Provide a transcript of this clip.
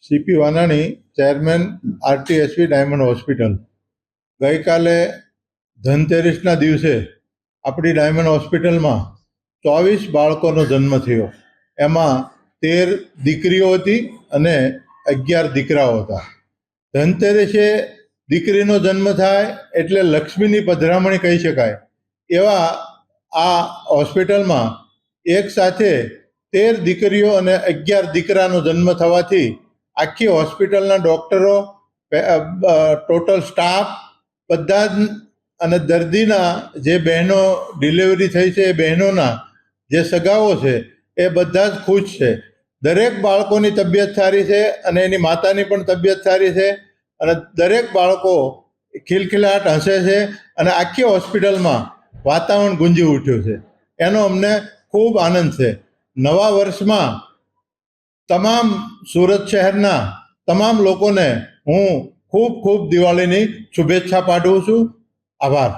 CP Vanani, chairman RTSV Diamond Hospital. ગઈકાલે ધનતેરસના દિવસે આપણી ડાયમંડ હોસ્પિટલમાં 24 બાળકોનો જન્મ થયો. એમાં 13 દીકરીઓ હતી અને 11 દીકરાઓ હતા. ધનતેરસે દીકરીનો જન્મ થાય એટલે લક્ષ્મીની પધરામણી કહી શકાય. એવા આ હોસ્પિટલમાં એક સાથે 13 દીકરીઓ અને 11 દીકરાનો જન્મ થવાથી આખી હોસ્પિટલના ડૉક્ટરો, ટોટલ સ્ટાફ બધા જ અને દર્દીના જે બહેનો ડિલિવરી થઈ છે એ બહેનોના જે સગાઓ છે એ બધા જ ખુશ છે. દરેક બાળકોની તબિયત સારી છે અને એની માતાની પણ તબિયત સારી છે અને દરેક બાળકો ખિલખિલાટ હસે છે અને આખી હોસ્પિટલમાં વાતાવરણ ગુંજી ઉઠ્યું છે. એનો અમને ખૂબ આનંદ છે. નવા વર્ષમાં તમામ સુરત શહેરના તમામ લોકોને હું ખૂબ ખૂબ દિવાળીની શુભેચ્છા પાઠવું છું. આભાર.